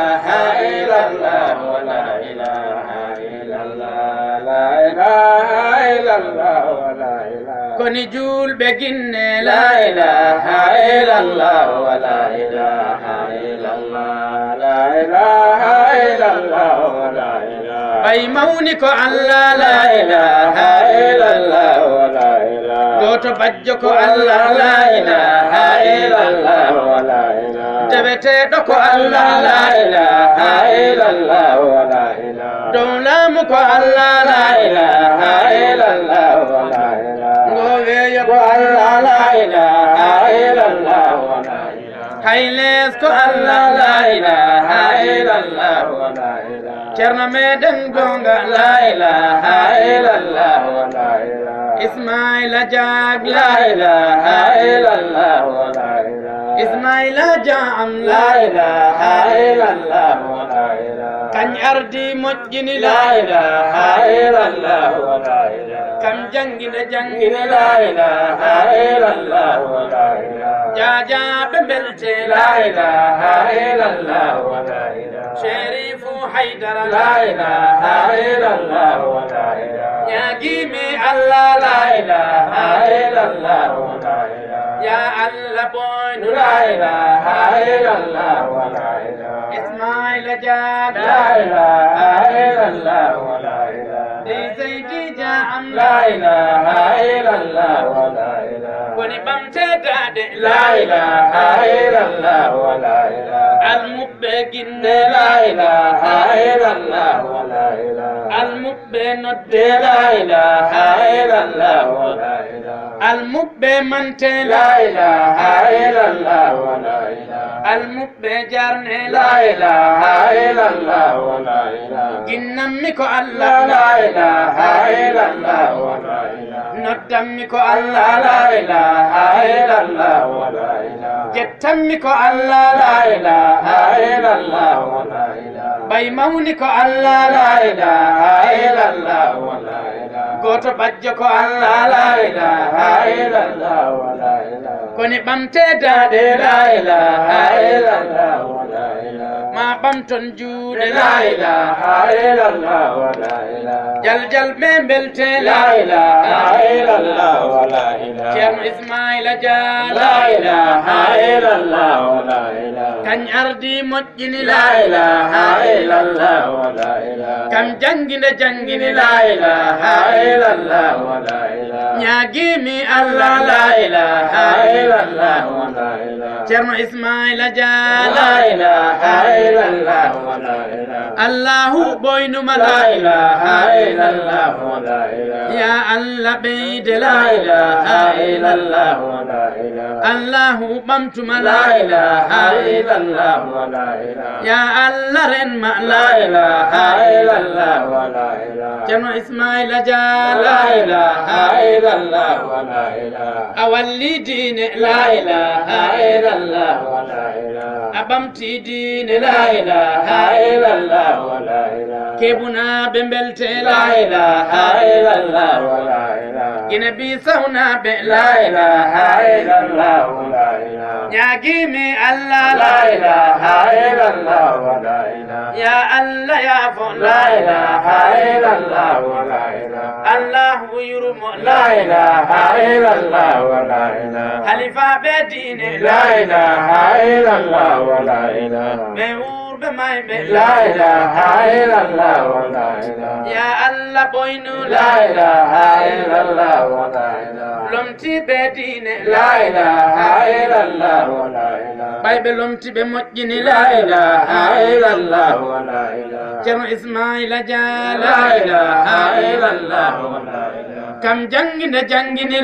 ilaha illallah la ilaha illallah la ilaha illallah la ilaha koni julɓe ginne la ilaha illallah la ilaha illallah la ilaha illallah la ilaha bay mawni ko Allah la ilaha illallah la ilaha goto bajjo ko Allah la ilaha illallah la ilaha jabeteɗo ko Allah la ilaha illallah la ilaha dowlamu ko Allah la ilaha illallah la ilaha ngoweyo ko Allah la ilaha illallah la ilaha hayles ko Allah la ilaha illallah la ilaha cerno meɗen gonga la ilaha illallah la ilaha Ismaila Jag la ilaha illallah la ilaha Ismaila Jam la ilaha illallah la ilaha kañ ardi moƴƴini la ilaha illallah la ilaha kam jangina jangina la ilaha illallah la ilaha jajaɓe belte la ilaha illallah la ilaha Sherifu Haydara la ilaha illallah la ilaha ñaagimi Allah la ilaha illallah la ilaha ya Allah boynu la ilaha illallah la ilaha Ismaila Jag la ilaha illallah la ilaha di Seydi Jam la ilaha illallah la ilaha koni bamte dade la ilaha illallah la ilaha almubbe ginne la ilaha illallah la ilaha almubbe nodde la ilaha illallah la ilaha almubbe mante la ilaha illallah la ilaha almubbe jarne la ilaha illallah la ilaha ginnammi ko Allah la ilaha illallah la ilaha noddammi ko Allah la ilaha illallah la ilaha jettammi ko Allah la ilaha illallah la ilaha bay mawni ko Allah la ilaha illallah la ilaha goto bajjo ko Allah la ilaha illallah la ilaha koni bamte dade la ilaha illallah la ilaha ma bamton juude la ilaha illallah la ilaha jal be belte la ilaha illallah la ilaha Ceerno Ismaila Jah la ilaha illallah la ilaha kañ ardi moƴƴini la ilaha illallah la ilaha kam jangine la ilaha illallah la ilaha ñaagimi Allah la ilaha illallah la ilaha Ceerno Ismaila Jah la ilaha illallah la ilaha Allahu boynuma la ilaha illallah la ilaha ya Allah beyde la ilaha illallah la ilaha Allahu bamtuma la ilaha illallah la ilaha ya Allah renma la ilaha illallah la ilaha Ceerno Ismaila Jah la ilaha illallah la ilaha awalli diine la ilaha illallah la ilaha abamti diine la ilaha illallah la ilaha kebuna be belte la ilaha illallah la ilaha gine bi sawna be la ilaha illallah la ilaha ñaagimi Allah la ilaha illallah la ilaha ya Allah ya fon la ilaha illallah la ilaha Allah yurmo la ilaha illallah la ilaha halifa be dine la ilaha illallah la ilaha be urbe may be la ilaha illallah la ilaha ya Allah boynu la ilaha illallah la ilaha lomti be dine la ilaha illallah la ilaha bay be lomti be moƴƴini la ilaha illallah la ilaha Ceerno Ismaila Jah la ilaha illallah la ilaha kam jangine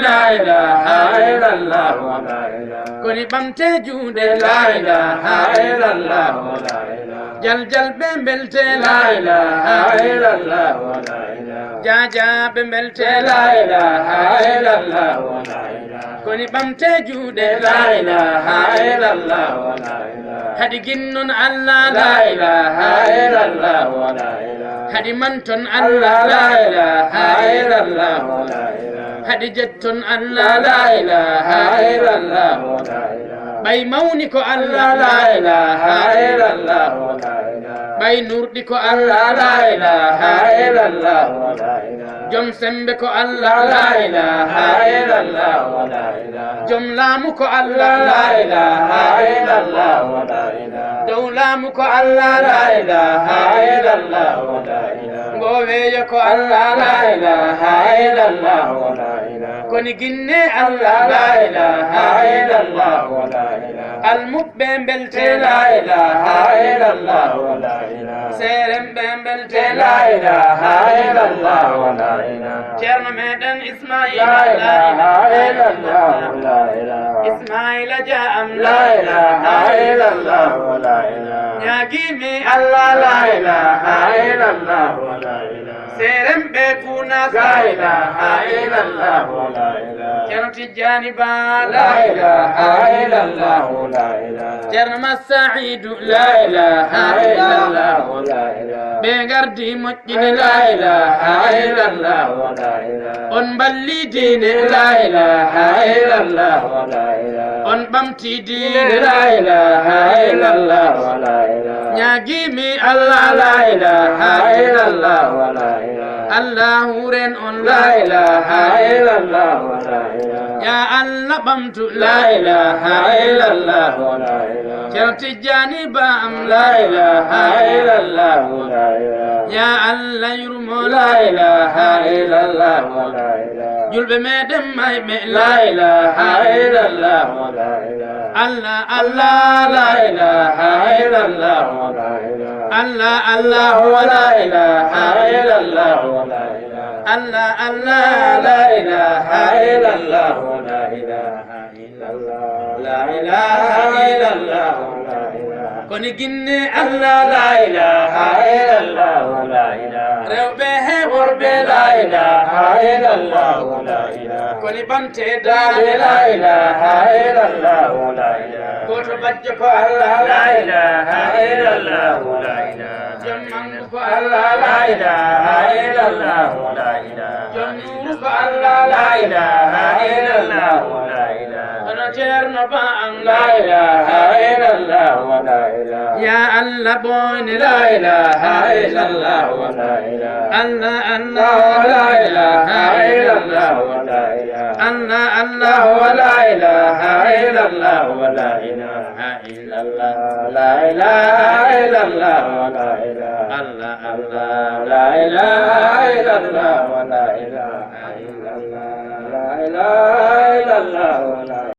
la ilaha illallah la ilaha koni bamte juude la ilaha illallah la ilaha jal be belte la ilaha illallah la ilaha jaja be belte la ilaha illallah la ilaha koni bamte juude la ilaha illallah la ilaha hadi ginnon Allah la ilaha illallah la ilaha hadi manton Allah la ilaha illallah la ilaha hadi jetton Allah la ilaha illallah la ilaha bay mawni ko Allah la ilaha illallah bay nurdi ko Allah la ilaha illallah jom sembe ko Allah la ilaha illallah jom laamu ko Allah la ilaha illallah dow laamu ko Allah la ilaha illallah ngoweyo ko Allah la ilaha illallah koni ginne Allah la ilaha illallah almubbe belte la ilaha illallah serem belte la ilaha illallah ceerno meɗen Ismaila la ilaha illallah Ismaila jaam la ilaha illallah ñaagimi Allah la ilaha illallah serem be kuna la ilaha illallah ceerno Tijjani Ba la ilaha illallah ceerno Massa'idu la ilaha illallah ɓe gardi moƴƴini la ilaha illallah on balli diine la ilaha illallah on ɓamti diine la ilaha illallah ñaagimi Allah la ilaha illallah Allahu ren on la ilaha illallah ya Allah ɓamtu la ilaha illallah ceerno Tijjani Ba am la ilaha illallah ya Allah yurmo la ilaha illallah julɓe meɗen mayɓe la ilaha illallah Allah Allah la ilaha illallah Allah Allah la ilaha illallah Allah Allah la ilaha illallah la ilaha illallah koni ginne Allah la ilaha illallah rewɓe he worɓe la ilaha illallah koni bante daaɓe la ilaha illallah goto bajjo ko Allah la ilaha illallah jom mangu ko Allah la ilaha illallah jom nuru ko Allah la ilaha illallah ono ceerno Ba am la ilaha illallah ya Allah boyne la ilaha illallah Allah Allah la ilaha illallah Allah Allah la ilaha illallah la ilaha illallah la ilaha illallah Allah Allah la ilaha illallah la ilaha illallah la ilaha illallah